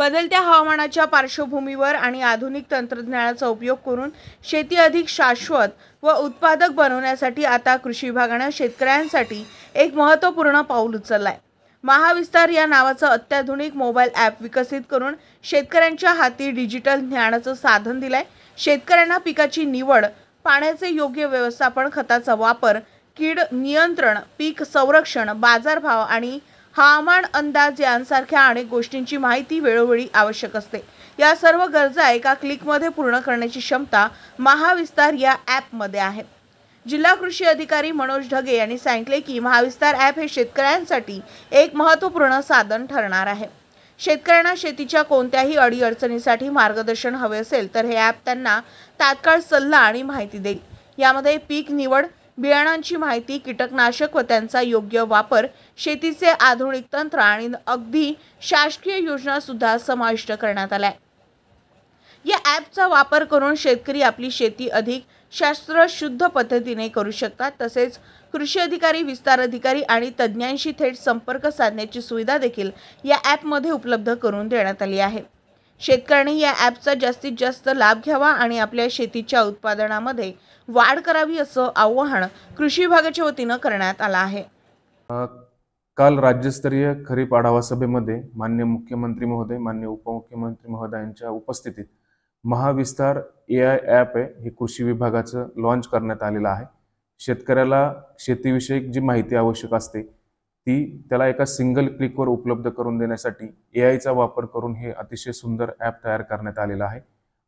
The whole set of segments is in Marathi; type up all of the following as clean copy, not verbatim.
बदलत्या हवामानाच्या पार्श्वभूमीवर आणि आधुनिक तंत्रज्ञानाचा उपयोग करून शेती अधिक शाश्वत व उत्पादक बनवण्यासाठी आता कृषी विभागाने शेतकऱ्यांसाठी एक महत्त्वपूर्ण पाऊल उचलले आहे। महाविस्तार या नावाचं अत्याधुनिक मोबाईल ॲप विकसित करून शेतकऱ्यांच्या हाती डिजिटल ज्ञानाचं साधन दिलंय। शेतकऱ्यांना पिकाची निवड, पाण्याचे योग्य व्यवस्थापन, खताचा वापर, कीड नियंत्रण, पीक संरक्षण, बाजारभाव आणि हवामान अंदाज यांसारख्या अनेक गोष्टींची माहिती वेळोवेळी आवश्यक असते। या सर्व गरजा एका क्लिकमध्ये पूर्ण करण्याची क्षमता महाविस्तार या ॲपमध्ये आहे। जिल्हा कृषी अधिकारी मनोज ढगे यांनी सांगितले की महाविस्तार ॲप हे शेतकऱ्यांसाठी एक महत्त्वपूर्ण साधन ठरणार आहे। शेतकऱ्यांना शेतीच्या कोणत्याही अडीअडचणीसाठी मार्गदर्शन हवे असेल तर हे ॲप त्यांना तात्काळ सल्ला आणि माहिती देईल। यामध्ये पीक निवड, बियाणांची माहिती, कीटकनाशक व त्यांचा योग्य वापर, शेतीचे आधुनिक तंत्र आणि अगदी शासकीय योजना सुद्धा समाविष्ट करण्यात आल्या। या ॲपचा वापर करून शेतकरी आपली शेती अधिक शास्त्रशुद्ध पद्धतीने करू शकतात। तसेच कृषी अधिकारी, विस्तार अधिकारी आणि तज्ज्ञांशी थेट संपर्क साधण्याची सुविधा देखील या ॲपमध्ये उपलब्ध करून देण्यात आली आहे। शेतकऱ्यांनी या ॲपचा जास्तीत जास्त लाभ घ्यावा आणि आपल्या शेतीच्या उत्पादनामध्ये वाढ करावी असं आवाहन कृषी विभागाच्या वतीनं करण्यात आलं आहे। काल राज्यस्तरीय खरीप आढावा सभेमध्ये माननीय मुख्यमंत्री महोदय, माननीय उपमुख्यमंत्री महोदयांच्या उपस्थितीत महाविस्तार AI ॲप आहे हे कृषी विभागाचं लॉन्च करण्यात आलेलं आहे। शेतकऱ्याला शेतीविषयक जी माहिती आवश्यक असते ती त्याला एका सिंगल क्लिकवर उपलब्ध करून देण्यासाठी AIचा वापर करून हे अतिशय सुंदर ॲप तयार करण्यात आलेलं आहे।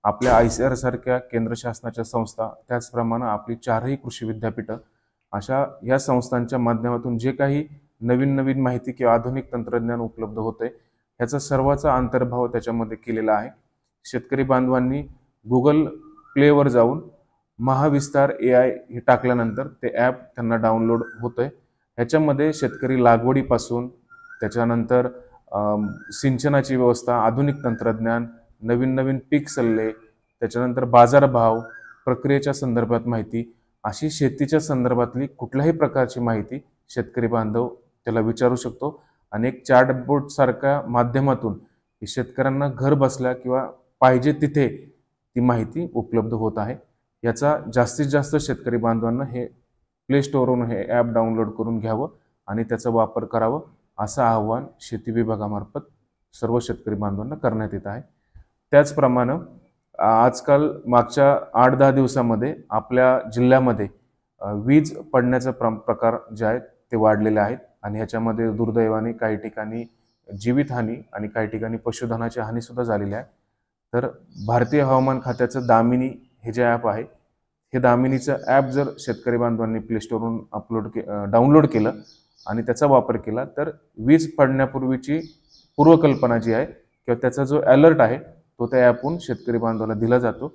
आपल्या ICAR सारख्या केंद्र शासनाच्या संस्था, त्याचप्रमाणे आपली 4ही कृषी विद्यापीठं अशा या संस्थांच्या माध्यमातून जे काही नवीन माहिती किंवा आधुनिक तंत्रज्ञान उपलब्ध होते ह्याचा सर्वाचा अंतर्भाव त्याच्यामध्ये केलेला आहे। शेतकरी बांधवांनी Google प्लेवर जाऊन महाविस्तार AI हे टाकल्यानंतर ते ॲप त्यांना डाउनलोड होतंय। ह्याच्यामध्ये शेतकरी लागवडीपासून त्याच्यानंतर सिंचनाची व्यवस्था, आधुनिक तंत्रज्ञान, नवीन पीक सल्ले, त्याच्यानंतर बाजारभाव, प्रक्रियेच्या संदर्भात माहिती, अशी शेतीच्या संदर्भातली कुठल्याही प्रकारची माहिती शेतकरी बांधव त्याला विचारू शकतो। आणि एक चॅटबॉट सारख्या माध्यमातून शेतकऱ्यांना घर बसल्या किंवा पाहिजे तिथे ती माहिती उपलब्ध होत आहे। याचा जास्तीत जास्त शेतकरी बांधवांना हे प्ले स्टोअरवरून हे ॲप डाउनलोड करून घ्यावं आणि त्याचा वापर करावं असं आवाहन शेती विभागामार्फत सर्व शेतकरी बांधवांना करण्यात येत आहे। त्याचप्रमाणे आजकाल मागच्या 8-10 दिवसामध्ये आपल्या जिल्ह्यामध्ये वीज पडण्याचा प्रकार जे आहेत ते वाढलेले आहेत आणि ह्याच्यामध्ये दुर्दैवाने काही ठिकाणी जीवितहानी आणि काही ठिकाणी पशुधनाची हानी सुद्धा झालेली आहे। तर भारतीय हवामान खात्याचं दामिनी हे जे ॲप आहे हे दामिनीचं ॲप जर शेतकरी बांधवांनी प्ले स्टोअरवरून डाउनलोड केलं आणि त्याचा वापर केला तर वीज पडण्यापूर्वीची पूर्वकल्पना जी आहे किंवा त्याचा जो अलर्ट आहे तो त्या ॲपहून शेतकरी बांधवाला दिला जातो।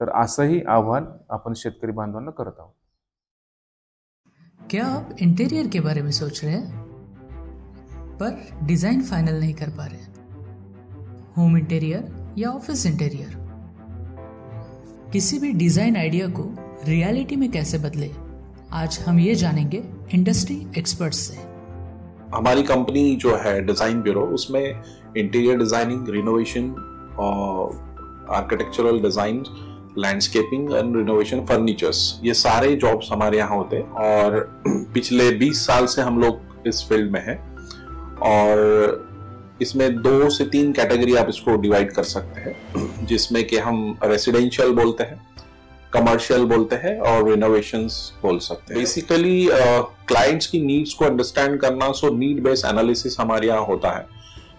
तर असंही आव्हान आपण शेतकरी बांधवांना करत आहोत। क्या आप इंटीरियर के बारे में सोच रहे हैं पर डिजाइन फाइनल नहीं कर पा रहे? होम इंटीरियर या ऑफिस इंटीरियर, किसी भी डिजाइन आइडिया को रियलिटी में कैसे बदले, आज हम ये जानेंगे इंडस्ट्री एक्सपर्ट्स से। हमारी कंपनी जो है डिजाइन ब्यूरो, उसमें interior designing, renovation, architectural design, landscaping end renovation, furnitures, ये सारे जॉब्स हमारे यहाँ होते हैं और पिछले 20 साल से हम लोग इस फील्ड में हैं। और इसमें 2 से 3 कैटेगरी आप इसको डिवाइड कर सकते हैं, जिसमें कि हम रेसिडेंशियल बोलते हैं, कमर्शियल बोलते हैं और रिनोवेशंस बोल सकते हैं। बेसिकली क्लाइंट्स की नीड्स को अंडरस्टैंड करना, सो नीड बेस्ड एनालिसिस हमारे यहाँ होता है।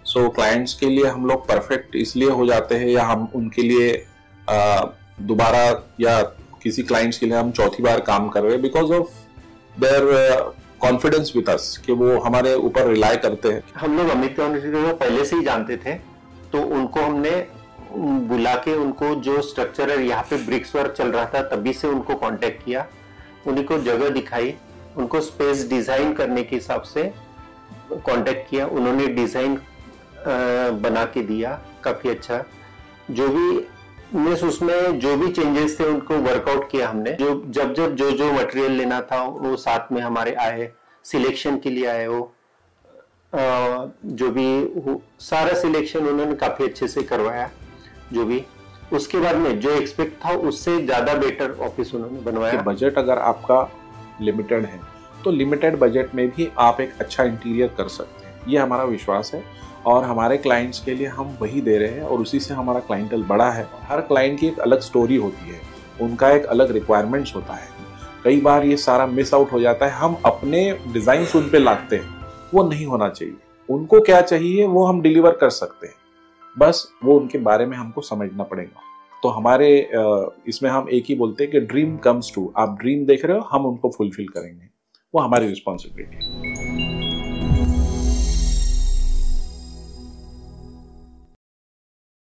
सो क्लाइंट्स के लिए हम लोग परफेक्ट इसलिए हो जाते हैं या हम उनके लिए दोबारा या किसी क्लाइंट्स के लिए हम चौथी बार काम कर रहे हैं because of their confidence with us, कि वो हमारे ऊपर रिलाई करते हैं। हम लोग अमित को पहले से ही जानते थे, तो उनको हमने बुला के उनको जो स्ट्रक्चर है यहाँ पे ब्रिक्स वर्क चल रहा था तभी से उनको कांटेक्ट किया, उन्हीं को जगह दिखाई, उनको स्पेस डिजाइन करने के हिसाब से कांटेक्ट किया, उन्होंने डिजाइन बना के दिया काफी अच्छा। जो भी उसमें जो भी चेंजेस थे उनको वर्कआउट किया हमने, जब जो मटेरियल लेना था वो साथ में हमारे आए, सिलेक्शन के लिए आए, वो जो भी सारा सिलेक्शन उन्होंने काफी अच्छे से करवाया। जो भी उसके बाद में जो एक्सपेक्ट था उससे ज्यादा बेटर ऑफिस उन्होंने बनवाया। बजट अगर आपका लिमिटेड है तो लिमिटेड बजट में भी आप एक अच्छा इंटीरियर कर सकते हैं, ये हमारा विश्वास है। और हमारे क्लाइंट्स के लिए हम वही दे रहे हैं और उसी से हमारा क्लाइंटल बड़ा है। हर क्लाइंट की एक अलग स्टोरी होती है, उनका एक अलग रिक्वायरमेंट्स होता है। कई बार ये सारा मिस आउट हो जाता है, हम अपने डिजाइन उन पे लाते हैं, वो नहीं होना चाहिए। उनको क्या चाहिए वो हम डिलीवर कर सकते हैं, बस वो उनके बारे में हमको समझना पड़ेगा। तो हमारे इसमें हम एक ही बोलते हैं कि ड्रीम कम्स ट्रू। आप ड्रीम देख रहे हो, हम उनको फुलफिल करेंगे, वो हमारी रिस्पॉन्सिबिलिटी है।